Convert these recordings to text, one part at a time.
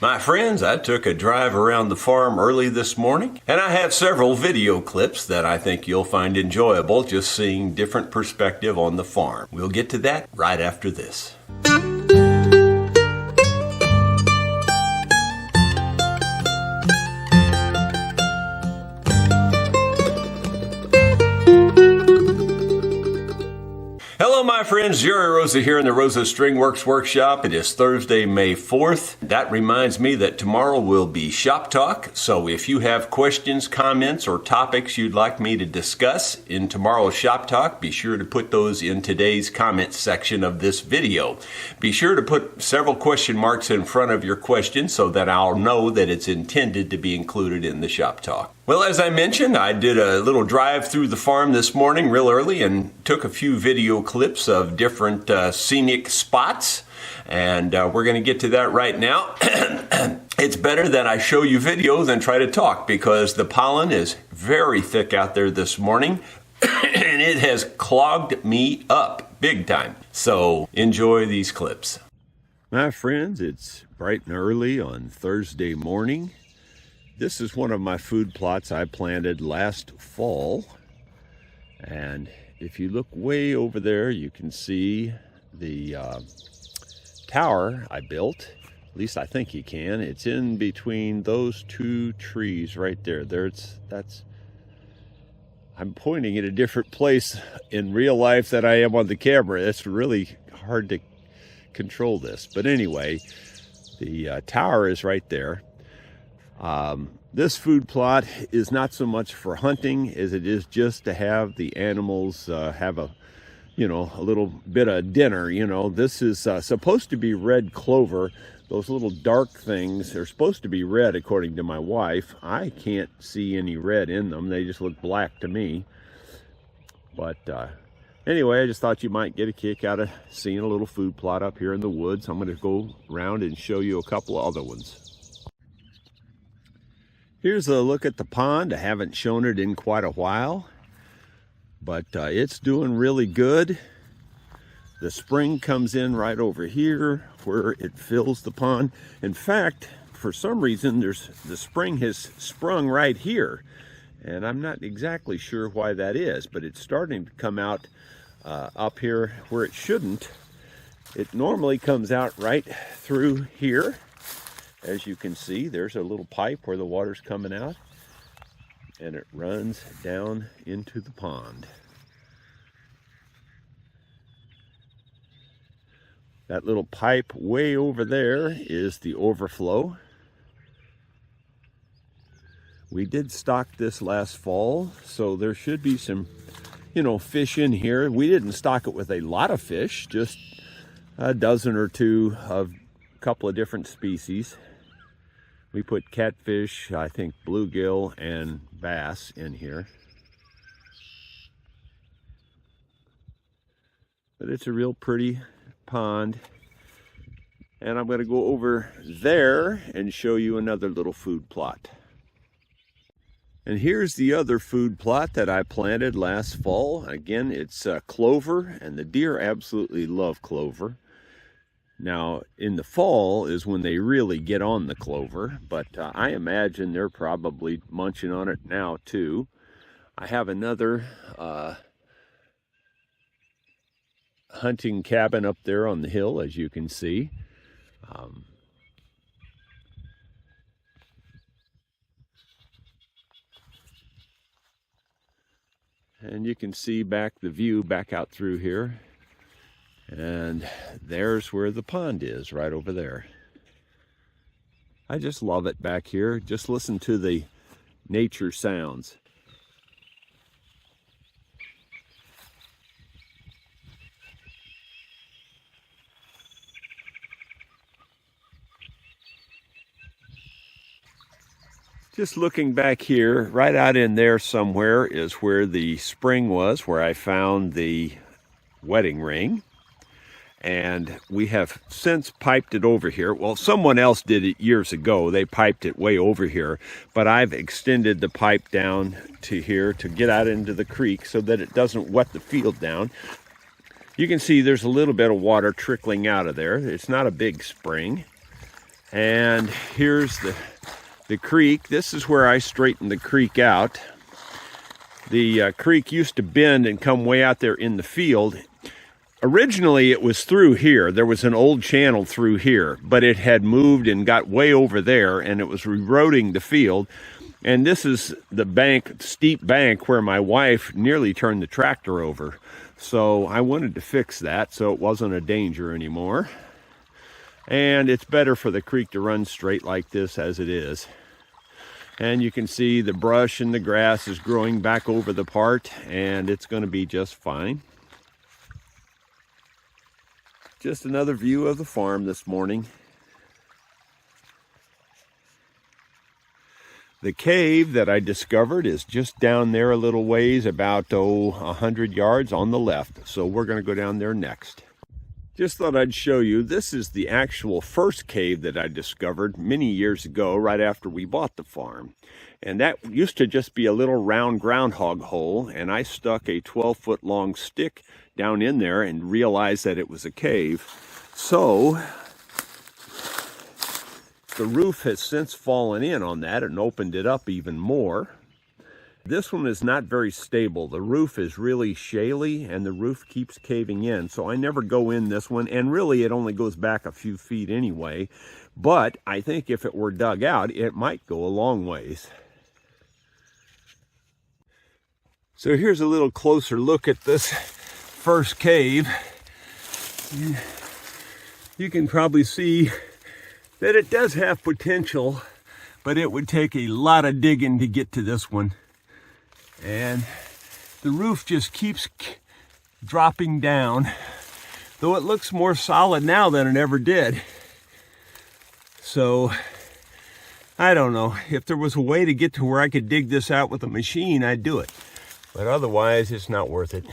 My friends, I took a drive around the farm early this morning, and I have several video clips that I think you'll find enjoyable, just seeing different perspective on the farm. We'll get to that right after this. Hello my friends, Jerry Rosa here in the Rosa Stringworks Workshop. It is Thursday, May 4th. That reminds me that tomorrow will be Shop Talk, so if you have questions, comments, or topics you'd like me to discuss in tomorrow's Shop Talk, be sure to put those in today's comments section of this video. Be sure to put several question marks in front of your question so that I'll know that it's intended to be included in the Shop Talk. Well, as I mentioned, I did a little drive through the farm this morning real early and took a few video clips of different scenic spots, and we're going to get to that right now. It's better that I show you video than try to talk because the pollen is very thick out there this morning and it has clogged me up big time. So enjoy these clips. My friends, it's bright and early on Thursday morning. This is one of my food plots I planted last fall, and if you look way over there you can see the tower I built. At least I think you can. It's in between those two trees right there. I'm pointing at a different place in real life than I am on the camera. It's really hard to control this, but anyway, the tower is right there. This food plot is not so much for hunting as it is just to have the animals have a little bit of dinner. This is supposed to be red clover. Those little dark things are supposed to be red according to my wife. I can't see any red in them. They just look black to me. But anyway, I just thought you might get a kick out of seeing a little food plot up here in the woods. I'm going to go around and show you a couple of other ones. Here's a look at the pond. I haven't shown it in quite a while, but it's doing really good. The spring comes in right over here where it fills the pond. In fact, for some reason, the spring has sprung right here, and I'm not exactly sure why that is, but it's starting to come out up here where it shouldn't. It normally comes out right through here. As you can see, there's a little pipe where the water's coming out, and it runs down into the pond. That little pipe way over there is the overflow. We did stock this last fall, so there should be some, fish in here. We didn't stock it with a lot of fish, just a dozen or two of a couple of different species. We put catfish, I think bluegill, and bass in here. But it's a real pretty pond. And I'm going to go over there and show you another little food plot. And here's the other food plot that I planted last fall. Again, it's clover, and the deer absolutely love clover. Now, in the fall is when they really get on the clover, but I imagine they're probably munching on it now, too. I have another hunting cabin up there on the hill, as you can see. And you can see the view back out through here. And there's where the pond is, right over there. I just love it back here. Just listen to the nature sounds. Just looking back here, right out in there somewhere is where the spring was, where I found the wedding ring. And we have since piped it over here. Well, someone else did it years ago. They piped it way over here, but I've extended the pipe down to here to get out into the creek so that it doesn't wet the field down. You can see there's a little bit of water trickling out of there. It's not a big spring. And here's the creek. This is where I straightened the creek out. The creek used to bend and come way out there in the field. Originally, it was through here. There was an old channel through here, but it had moved and got way over there, and it was eroding the field. And this is the bank, steep bank, where my wife nearly turned the tractor over. So I wanted to fix that so it wasn't a danger anymore. And it's better for the creek to run straight like this as it is. And you can see the brush and the grass is growing back over the part, and it's going to be just fine. Just another view of the farm this morning. The cave that I discovered is just down there a little ways, about 100 yards on the left. So we're going to go down there next. Just thought I'd show you, this is the actual first cave that I discovered many years ago, right after we bought the farm. And that used to just be a little round groundhog hole, and I stuck a 12-foot long stick down in there and realized that it was a cave. So the roof has since fallen in on that and opened it up even more. This one is not very stable. The roof is really shaly and the roof keeps caving in. So I never go in this one, and really it only goes back a few feet anyway. But I think if it were dug out, it might go a long ways. So here's a little closer look at this first cave. You can probably see that it does have potential, but it would take a lot of digging to get to this one. And the roof just keeps dropping down, though it looks more solid now than it ever did. So I don't know. If there was a way to get to where I could dig this out with a machine, I'd do it. But otherwise, it's not worth it.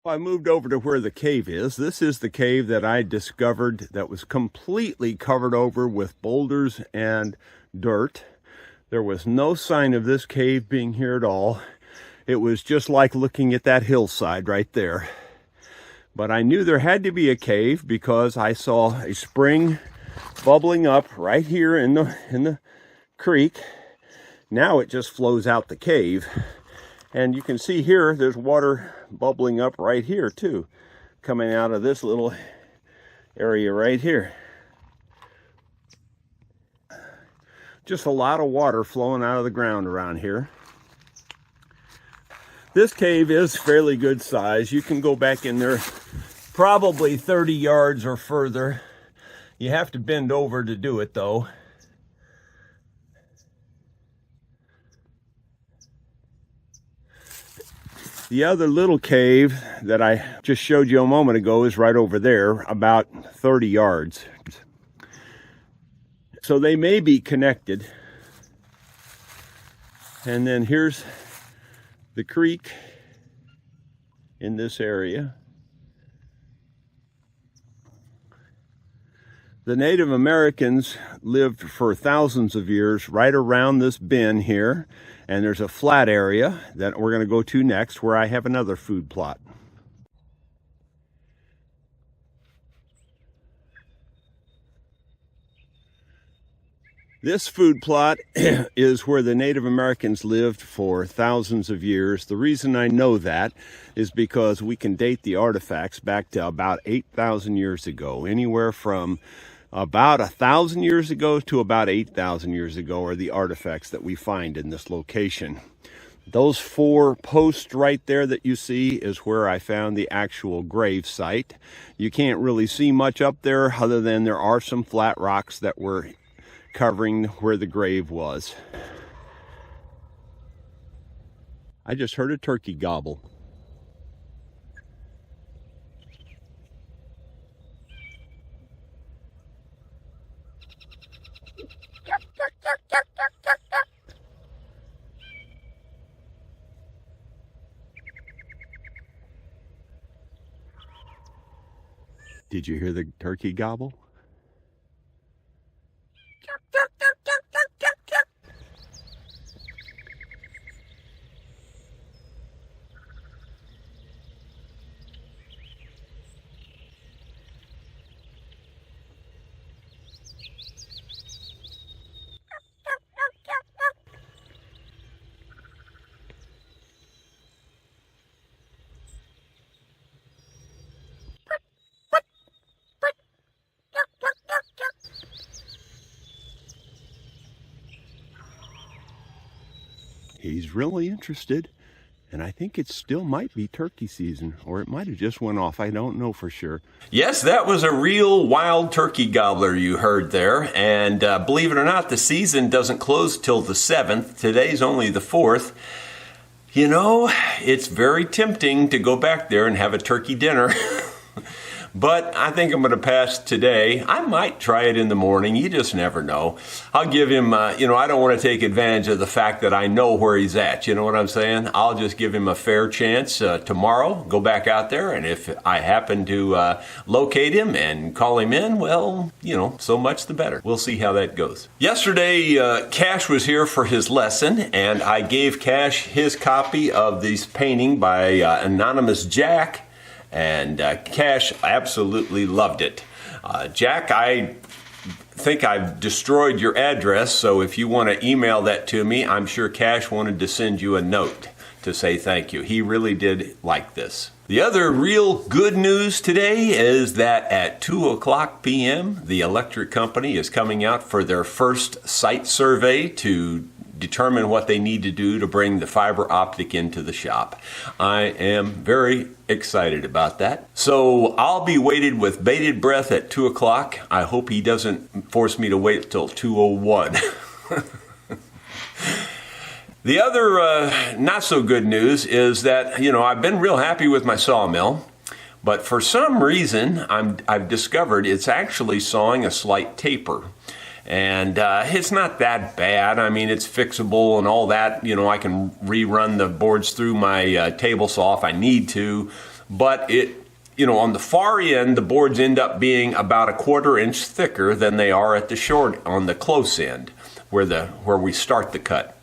I moved over to where the cave is. This is the cave that I discovered that was completely covered over with boulders and dirt. There was no sign of this cave being here at all. It was just like looking at that hillside right there. But I knew there had to be a cave because I saw a spring bubbling up right here in the creek. Now it just flows out the cave. And you can see here, there's water bubbling up right here too, coming out of this little area right here. Just a lot of water flowing out of the ground around here. This cave is fairly good size. You can go back in there probably 30 yards or further. You have to bend over to do it though. The other little cave that I just showed you a moment ago is right over there, about 30 yards. So they may be connected. And then here's the creek in this area. The Native Americans lived for thousands of years right around this bend here, and there's a flat area that we're going to go to next where I have another food plot. This food plot is where the Native Americans lived for thousands of years. The reason I know that is because we can date the artifacts back to about 8,000 years ago. Anywhere from about 1,000 years ago to about 8,000 years ago are the artifacts that we find in this location. Those 4 posts right there that you see is where I found the actual grave site. You can't really see much up there other than there are some flat rocks that were covering where the grave was. I just heard a turkey gobble. Did you hear the turkey gobble? He's really interested. And I think it still might be turkey season, or it might have just went off. I don't know for sure. Yes, that was a real wild turkey gobbler you heard there. And believe it or not, the season doesn't close till the 7th. Today's only the 4th. You know, it's very tempting to go back there and have a turkey dinner. But I think I'm going to pass today. I might try it in the morning. You just never know. I'll give him, I don't want to take advantage of the fact that I know where he's at. You know what I'm saying? I'll just give him a fair chance tomorrow. Go back out there. And if I happen to locate him and call him in, well, so much the better. We'll see how that goes. Yesterday, Cash was here for his lesson, and I gave Cash his copy of this painting by Anonymous Jack. And Cash absolutely loved it. Jack, I think I've destroyed your address, so if you want to email that to me, I'm sure Cash wanted to send you a note to say thank you. He really did like this. The other real good news today is that at 2:00 p.m., the electric company is coming out for their first site survey to determine what they need to do to bring the fiber optic into the shop. I am very excited about that. So I'll be waited with bated breath at 2:00. I hope he doesn't force me to wait till 2:01. The other not so good news is that, I've been real happy with my sawmill, but for some reason I've discovered it's actually sawing a slight taper. And it's not that bad. I mean, it's fixable and all that. I can rerun the boards through my table saw if I need to. But on the far end, the boards end up being about a 1/4 inch thicker than they are at the short, on the close end, where we start the cut.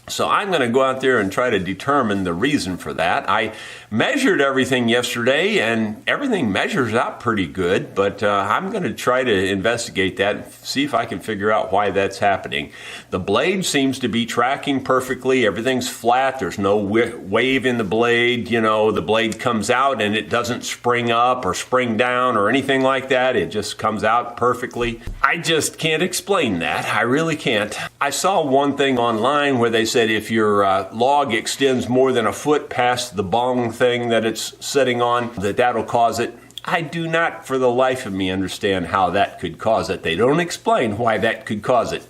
So I'm going to go out there and try to determine the reason for that. I measured everything yesterday, and everything measures out pretty good, but I'm going to try to investigate that and see if I can figure out why that's happening. The blade seems to be tracking perfectly. Everything's flat. There's no wave in the blade. The blade comes out and it doesn't spring up or spring down or anything like that. It just comes out perfectly. I just can't explain that. I really can't. I saw one thing online where they said if your log extends more than a foot past the bong thing that it's sitting on, that'll cause it. I do not for the life of me understand how that could cause it. They don't explain why that could cause it.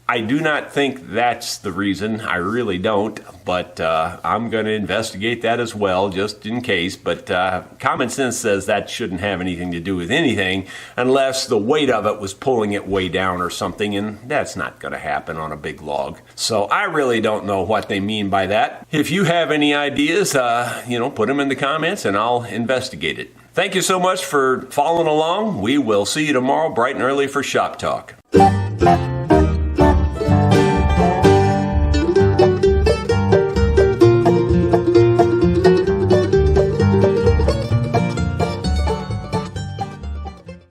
I do not think that's the reason. I really don't, but I'm going to investigate that as well, just in case. But common sense says that shouldn't have anything to do with anything unless the weight of it was pulling it way down or something, and that's not going to happen on a big log. So I really don't know what they mean by that. If you have any ideas, put them in the comments and I'll investigate it. Thank you so much for following along. We will see you tomorrow bright and early for Shop Talk.